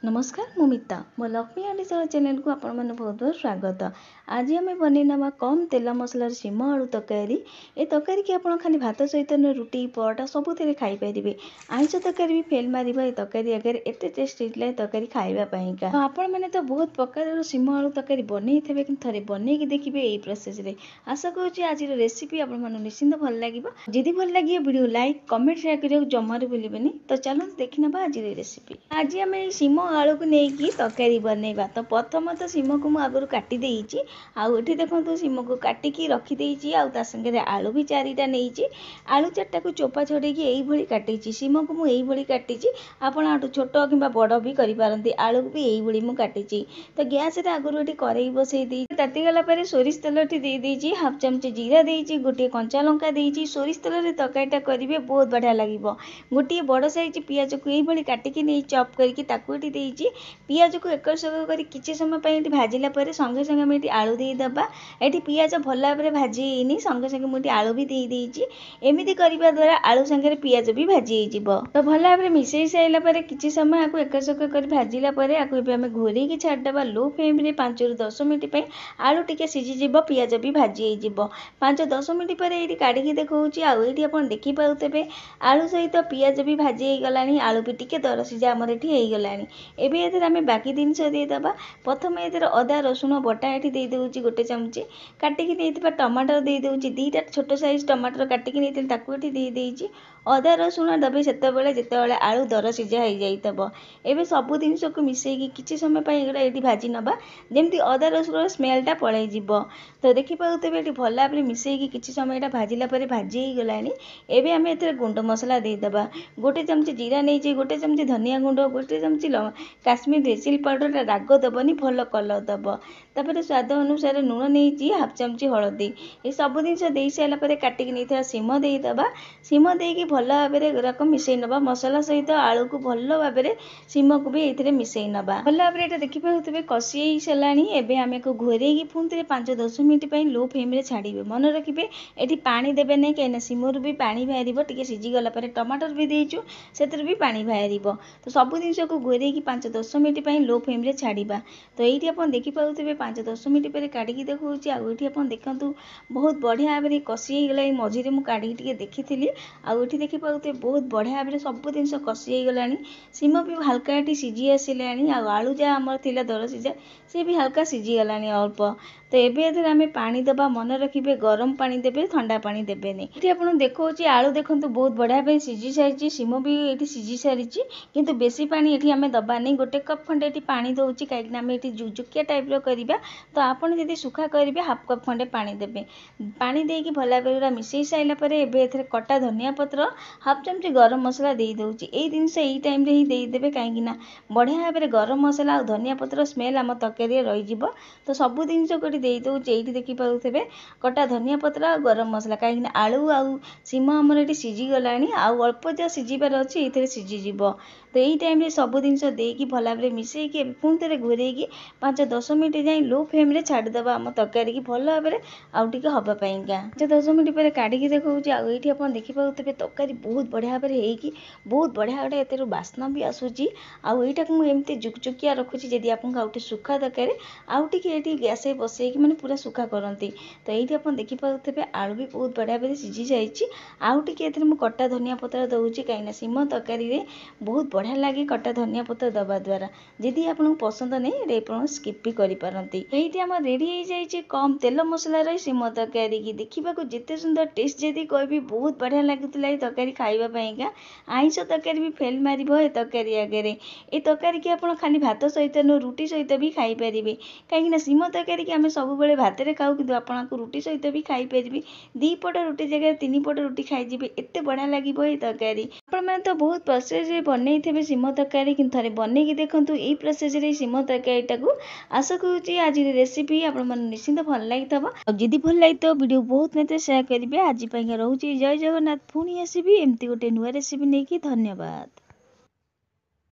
नमस्कार मु मिता मो लक्ष्मी आंटीशाला चैनल को आपण मैंने बहुत बहुत स्वागत। आज आम बनईना कम तेल मसलार सीम आलू तरकारी। ये तरकारी की आप खाली भात सहित रुटी परोटा सबुथ खाईपारे। आईष तरकारी भी फेल मार तरकारी आगे एत टेस्ट होता है तरकारी खावाईका। आपण मैंने तो बहुत प्रकार सीम आलू तरकारी बनई थे कि थे बनई देखिए यही प्रोसेस रे। आशा करुँच आज रेसिपी आपण निश्चिंत भल लगे। जदि भल लगे वीडियो लाइक कमेंट शेयर करने जमार भूलें। तो चलो देखी ना आज रेसिपी। आज आम सीम आलू को लेकिन तरकारी बनइबा। तो प्रथम तो सीम को मुझे आगुरी काटी देइछि। आउ एठी देखंतु सीम को काटिकी रखी देइछि। आउ ता संगे आलू भी चारिटा नेइछि। आलू चारटा को चोपा छड़ेकी एई भली काटिछि। सीम को मु एई भली काटिछि। आपण आटु छोट किंबा बड़ भी करि पारंती। आलू को भी एई भली मु काटिछि। तो गैस रे आगुरी एठी करेई बसई देइ ताती गला परे सोरिष तेल एठी देइ देइछि। हाफ चमच जीरा देइछि। गोटे कंचा लंका देइछि। सोरिष तेल रे तरकारीटा करिवे बहुत बढ़िया लागिवो। गोटे बड़ साइज पियाज को एई भली काटिकी नै चॉप करके ताकू एठी देइछि। पियाज को एकर सेक कर किछि समय पे भाजिला पर संगे संगे मुझे आलू देदेबा। ये पियाज भल भाव भाजी संगे संगे मुझे आलू भी देदेछि। एमती करने द्वारा आलू संगे पियाज भी भाजी हो। तो भल भाव मिसई सारापर कि समय आपको एकर सेक कर भाजिला आम घोरैकी छाड़देबा लो फ्लेम रे 5 ରୁ 10 मिनट पे। आलू टिके सीझी पियाज भी भाजी हो। 5-10 मिनट पर ये काढ़ी देखा आईटी आप देखिपे आलू सहित पियाज भी भाजी गलानी। आलू भी टिके दर सीझा आमर ये गलानी। एबे आम बाकी जिनस देदेबा। प्रथम ये अदा रसुण बटा ये देदेवि गोटे चमचे। काटिकी नहीं टमाटर देदेवि 2टा छोट साइज टमाटर काटिकी नहीं ताकू देदेछि। अदा रसुण देवे जिते आलू दर सीझा हो जाइए। एबे सबू जिनस को मिसेकी किछि समय पर ये भाजी नबा जमती अदा रसुण स्मेलटा पलैज। तो देखिपे ये भल भाव मिसेकी किछि समय यहाँ भाजिला भाजी हो गलानी। एबे आम ए गुंड मसला देदेबा। गोटे चमच जीरा नहीं गोटे चमच धनिया गुंड गोटे चमच काश्मीर रेसिल पाउडर राग दबनी भल कलर दब। तापर स्वाद अनुसार लुण नहीं हाफ चमची हलदी। ये सब जिन दे सारापर काटिकी नहीं सीम देदेबा। सीम देकी भल भाव मिसई नबा। मसला सहित आलू को भल भाव सीम को भी ये मिसई नबा। भल भाव ये देखिपे कषि सारा। एवं आम को घोरैकी पुणी 5-10 मिनट पर लो फ्लेम रे छाड़िबे। मन रखिए ये पानी देवे नहीं कहीं सीमर भी पानी बाहर टे सीझीगला टमाटर भी देचु से भी पानी बाहर। तो सब जिन को घोरैकी 5-10 मिनट पर लो फ्लेम रे छाड़िबा। तो ये आप देखिपे 5-10 मिनट पर काढ़ी देखा आईटी आप देखु बहुत बढ़िया भाव कषि होगा। मझे मुझे काढ़ी देखी आईटी देखिपे बहुत बढ़िया भाव सब जिन कषि होगा। सीम भी हल्का ये सीझी आसला। आलू जहाँ आमर थिला दर सीझा सी भी हल्का सीझीगला अल्प। तो ये आम पानी दबा। मन रखिए गरम पानी देवे ठंडा पानी देवे नहीं। ये आप देखा आलू देखो बहुत बढ़िया भाव सीझी सारी। सीम भी ये सीझी सारी किंतु बेसी पानी ये आम दबा नहीं। गोटे कप खंडे ये पानी दौर कहीं आम ये जुजुकिया टाइप करवा। तो आपड़ जब सुखा करेंगे हाफ कप खंडे पानी देवे। पानी देकी भल भाव मिसई सारापर एवं कटा धनिया पत्र हाफ चमच गरम मसला दे दूँगी। ये जिनस यही टाइम ही देदेवे कहीं बढ़िया भाव गरम मसला और धनिया पत्र स्मेल आम तरकारी रही। तो सब जिन को दे दूँगी। ये देखिपे कटा धनिया पत्र और गरम मसला कहीं आलू आउ सीम आमर ये सीझीगला। अल्प जहाँ सीझीबार अच्छे ये सीझीज। तो यही टाइम सब जिन देकी भल भाव मिसेकी पुणी थे घोरैकी 5-10 मिनट जाए लो फ्लेम रे छाड़देबा आम तरकारी की भल भाव आउ टिके हवापाईका। 5-10 मिनट पर काढ़ी देखा आईटी आप देखिपे तरकारी बहुत बढ़िया भाव होगी। बहुत बढ़िया गोटे एतर बास्ना भी आसूची। आईटा को मुझे जुकजुकिया रखुची। जदि आपको सुखा दरकार आउ टे गैस बसैकी मैंने पूरा सुखा करती। तो ये आप देखिपे आलू भी बहुत बढ़िया भाव सीझी जाइए। आउ टे कटा धनिया पत्र दूसरी कहीं सीम तरकारी बहुत बढ़िया लगे कटा धनिया पत्र दबा द्वारा। जदि आपको पसंद नहीं ये आप स्किप भी करपारती। ये आम रेडी हो जाए कम तेल मसलार सीम तरकारी की देखा जिते सुंदर टेस्ट जदि कहबी बहुत बढ़िया लगुला ये तरकारी खावाईका। आईष तरकारी भी फेल मार ये तरकारी आगे। ये तरकारी की आप खाली भात सहित रुटी सहित भी खाईपारे कहीं सीम तरकारी की आम सब भात में खाऊ कि आपको रुटी सहित भी खाईपारे। 2 पट रुटी जगह 3 पट रुटी खाईजे एत बढ़िया लगे ये तरकारी। आप तो बहुत प्रोसेस बनई थे सीम तरकारी कि थे बनईकी देखूँ यही प्रोसेस सीम तरकारीटा को। आशा करुँच आज रेसिपी आप निश्चिंत भल लगी। जदि भल लगी वीडियो बहुत मत शेयर करेंगे। आज रोचे जय जगन्नाथ। पुणी आसबि एमती गोटे नुआ रेसिपी नहीं। धन्यवाद।